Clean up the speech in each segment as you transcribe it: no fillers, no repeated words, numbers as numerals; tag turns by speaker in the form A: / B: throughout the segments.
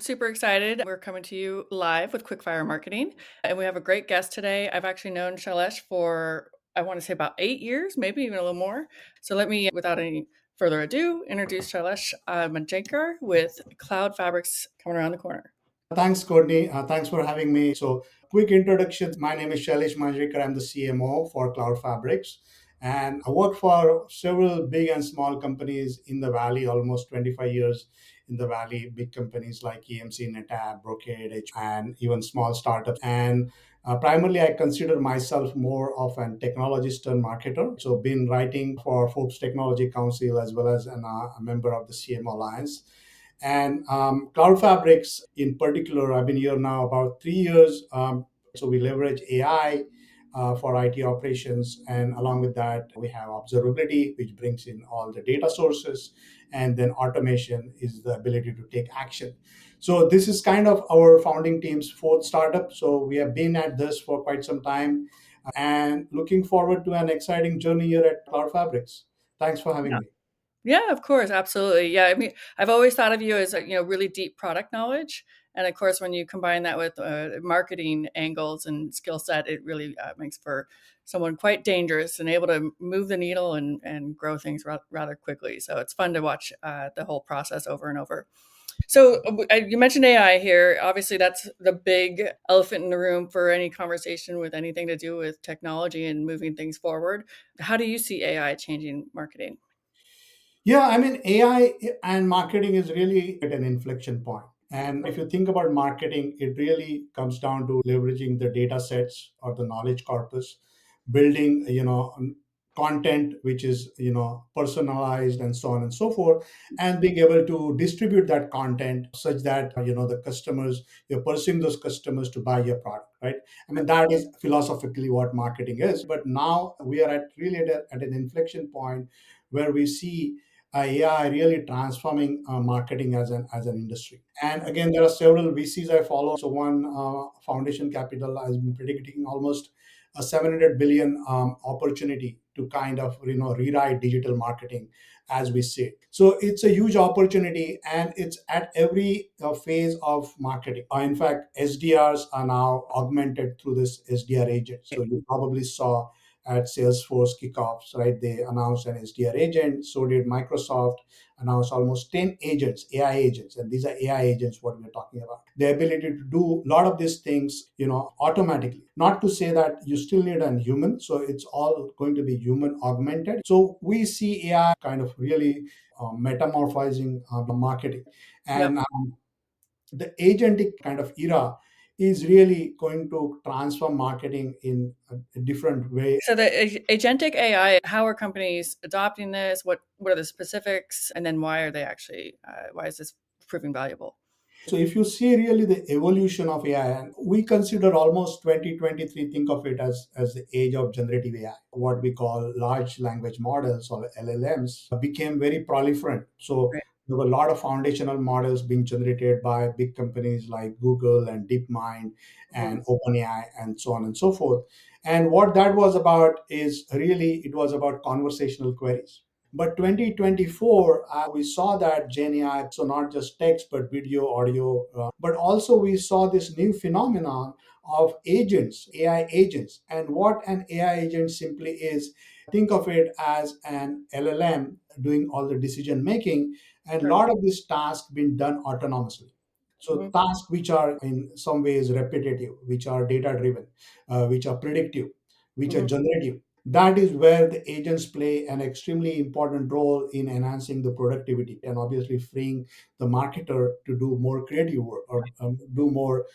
A: super excited. We're coming to you live with Quickfire Marketing, and we have a great guest today. I've actually known Shailesh for, I want to say about 8 years, maybe even a little more. So let me, without any further ado, introduce Shailesh Manjrekar with CloudFabrix coming around the corner.
B: Thanks, Courtney. Thanks for having me. So, quick introduction. My name is Shailesh Manjrekar. I'm the CMO for CloudFabrix. And I work for several big and small companies in the Valley, almost 25 years in the Valley, big companies like EMC, NetApp, Brocade, and even small startups. And primarily, I consider myself more of an technologist and marketer. So, been writing for Forbes Technology Council as well as a member of the CMO Alliance. And Cloud Fabrics in particular, I've been here now about 3 years. So we leverage AI for IT operations. And along with that, we have observability, which brings in all the data sources. And then automation is the ability to take action. So this is kind of our founding team's fourth startup. So we have been at this for quite some time and looking forward to an exciting journey here at Cloud Fabrics. Thanks for having me.
A: Yeah, of course, absolutely. Yeah, I mean, I've always thought of you as really deep product knowledge, and of course, when you combine that with marketing angles and skill set, it really makes for someone quite dangerous and able to move the needle and grow things rather quickly. So it's fun to watch the whole process over and over. So you mentioned AI here. Obviously, that's the big elephant in the room for any conversation with anything to do with technology and moving things forward. How do you see AI changing marketing?
B: Yeah, I mean, AI and marketing is really at an inflection point. And if you think about marketing, it really comes down to leveraging the data sets or the knowledge corpus, building, content which is, personalized and so on and so forth, and being able to distribute that content such that, the customers, you're pursuing those customers to buy your product, right? I mean, that is philosophically what marketing is. But now we are at an inflection point where we see AI really transforming marketing as an industry. And again, there are several VCs I follow. So one Foundation Capital has been predicting almost a 700 billion opportunity to kind of rewrite digital marketing as we see it. So it's a huge opportunity, and it's at every phase of marketing. In fact, SDRs are now augmented through this SDR agent. So you probably saw at Salesforce kickoffs, right? They announced an SDR agent. So did Microsoft announced almost 10 agents, AI agents. And these are AI agents, what we're talking about. The ability to do a lot of these things, automatically. Not to say that you still need a human. So it's all going to be human augmented. So we see AI kind of really metamorphizing marketing.
A: Yep.
B: And the agentic kind of era is really going to transform marketing in a different way.
A: So the agentic AI, how are companies adopting this? What are the specifics? And then why are they actually, why is this proving valuable?
B: So if you see really the evolution of AI, and we consider almost 2023, think of it as the age of generative AI. What we call large language models or LLMs became very proliferant. So
A: Right.
B: there were a lot of foundational models being generated by big companies like Google and DeepMind
A: Mhm.
B: and OpenAI and so on and so forth. And what that was about is really it was about conversational queries. But 2024, we saw that Gen AI, so not just text, but video, audio, but also we saw this new phenomenon of agents, AI agents. And what an AI agent simply is, think of it as an LLM doing all the decision making, and a
A: Right.
B: lot of this task being done autonomously. So
A: Mhm.
B: tasks which are in some ways repetitive, which are data driven, which are predictive, which are
A: Mhm.
B: generative, that is where the agents play an extremely important role in enhancing the productivity and obviously freeing the marketer to do more creative work or do more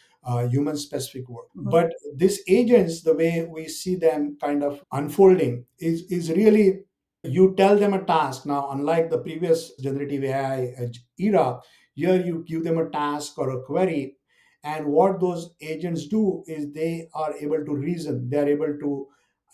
B: human specific work.
A: Mhm.
B: But these agents, the way we see them kind of unfolding is really you tell them a task. Now, unlike the previous generative AI era, here you give them a task or a query, and what those agents do is they are able to reason, they are able to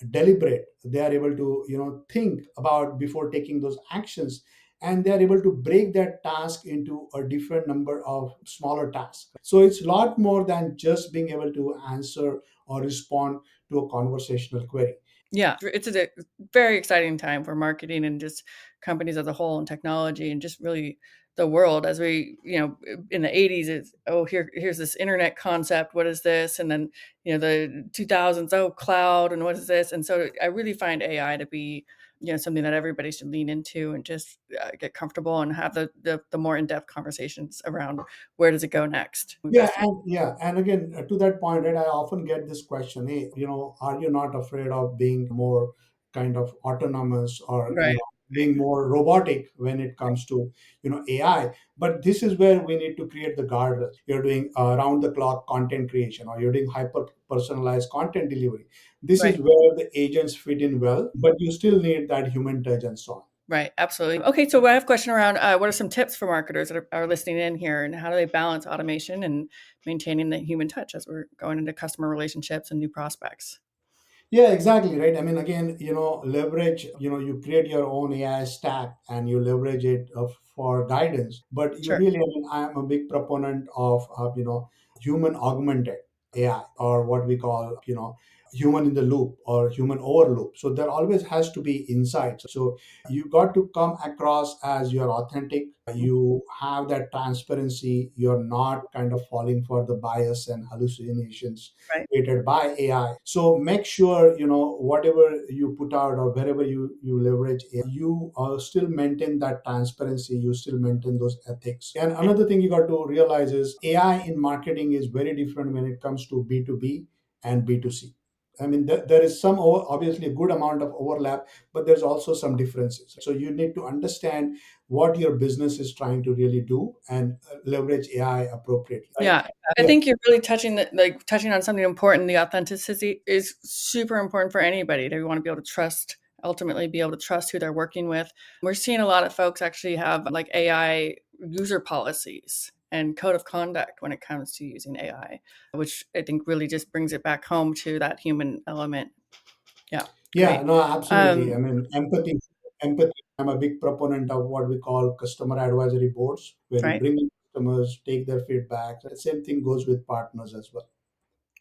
B: deliberate, they are able to think about before taking those actions, and they are able to break that task into a different number of smaller tasks. So it's a lot more than just being able to answer or respond to a conversational query.
A: Yeah, it's a very exciting time for marketing and just companies as a whole and technology and just really the world as we, in the 80s, it's, oh, here's this internet concept. What is this? And then, the 2000s, oh, cloud, and what is this? And so I really find AI to be, something that everybody should lean into and just get comfortable and have the more in-depth conversations around where does it go next.
B: And again, to that point, right, I often get this question, hey, are you not afraid of being more kind of autonomous, or
A: Right,
B: being more robotic when it comes to AI? But this is where we need to create the guardrails. You're doing around the clock content creation, or you're doing hyper personalized content delivery. This
A: right.
B: is where the agents fit in well, but you still need that human touch and so on.
A: Right, absolutely. Okay, so I have a question around what are some tips for marketers that are listening in here, and how do they balance automation and maintaining the human touch as we're going into customer relationships and new prospects?
B: Yeah, exactly, right. I mean, again, leverage, you create your own AI stack and you leverage it for guidance. But you
A: Sure.
B: really, I mean, I'm a big proponent of, human augmented AI, or what we call, human in the loop or human over loop. So there always has to be insights. So you got to come across as you're authentic. You have that transparency. You're not kind of falling for the bias and hallucinations
A: Right.
B: created by AI. So make sure whatever you put out or wherever you leverage AI, you still maintain that transparency. You still maintain those ethics. And another thing you got to realize is AI in marketing is very different when it comes to B2B and B2C. I mean, there is obviously a good amount of overlap, but there's also some differences. So you need to understand what your business is trying to really do and leverage AI appropriately. Right?
A: Yeah, I
B: Yeah.
A: think you're really touching on something important. The authenticity is super important for anybody. They want to be able to trust, ultimately be able to trust who they're working with. We're seeing a lot of folks actually have like AI user policies and code of conduct when it comes to using AI, which I think really just brings it back home to that human element. Yeah,
B: Yeah,
A: great.
B: no, absolutely. I
A: Um,
B: mean, empathy. I'm a big proponent of what we call customer advisory boards, where you
A: right.
B: bring in customers, take their feedback. The same thing goes with partners as well.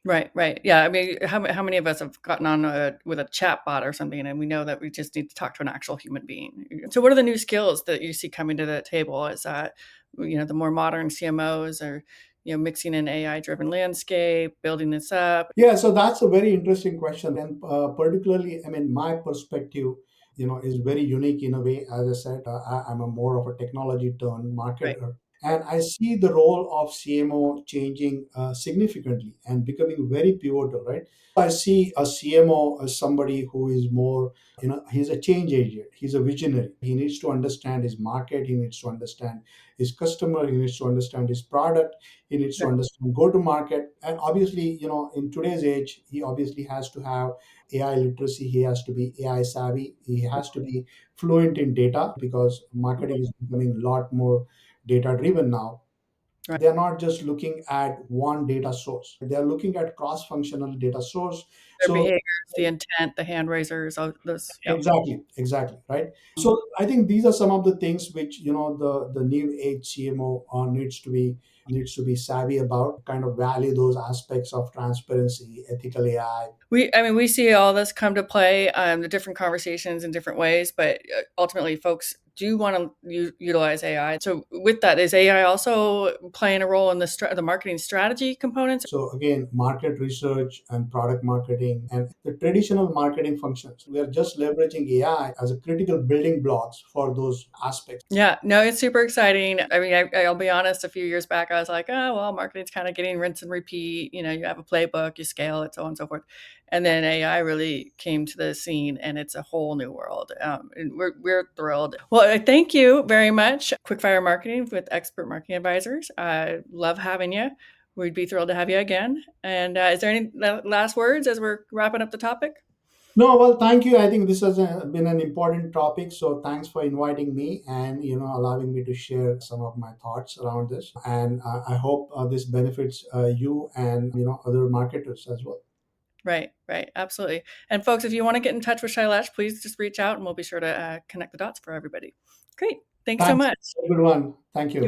A: Right, right. Yeah, I mean, how many of us have gotten on with a chat bot or something, and we know that we just need to talk to an actual human being? So, what are the new skills that you see coming to the table? Is that the more modern CMOs are mixing in AI driven landscape, building this up?
B: Yeah, so that's a very interesting question, and particularly, I mean, my perspective, is very unique in a way. As I said, I'm a more of a technology turned
A: Right,
B: marketer, and I see the role of CMO changing significantly and becoming very pivotal. Right, I see a CMO as somebody who is more, he's a change agent. He's a visionary. He needs to understand his market. He needs to understand his customer. He needs to understand his product. He needs to
A: right,
B: understand go to market. And obviously, in today's age, he obviously has to have AI literacy. He has to be AI savvy. He has to be fluent in data, because marketing is becoming a lot more data driven now.
A: right.
B: They're not just looking at one data source, they're looking at cross functional data source.
A: Their
B: So
A: behaviors, the intent, the hand raisers, all those. Yeah.
B: exactly, right. So I think these are some of the things which the new age CMO needs to be savvy about, kind of value those aspects of transparency, ethical AI.
A: I mean, we see all this come to play, the different conversations in different ways, but ultimately, folks do want to utilize AI. So, with that, is AI also playing a role in the marketing strategy components?
B: So again, market research and product marketing and the traditional marketing functions, we are just leveraging AI as a critical building blocks for those aspects.
A: Yeah, no, it's super exciting. I mean, I'll be honest, a few years back, I was like, oh, well, marketing's kind of getting rinse and repeat. You have a playbook, you scale it, so on and so forth. And then AI really came to the scene, and it's a whole new world. And we're thrilled. Well, thank you very much. Quickfire Marketing with Expert Marketing Advisors. I love having you. We'd be thrilled to have you again. And is there any last words as we're wrapping up the topic?
B: No, well, thank you. I think this has been an important topic. So thanks for inviting me and allowing me to share some of my thoughts around this. And I hope this benefits you and other marketers as well.
A: Right, right, absolutely. And folks, if you want to get in touch with Shailesh, please just reach out and we'll be sure to connect the dots for everybody. Great. Thanks so
B: Thanks.
A: much.
B: Have a good one. Thank
A: You
B: you.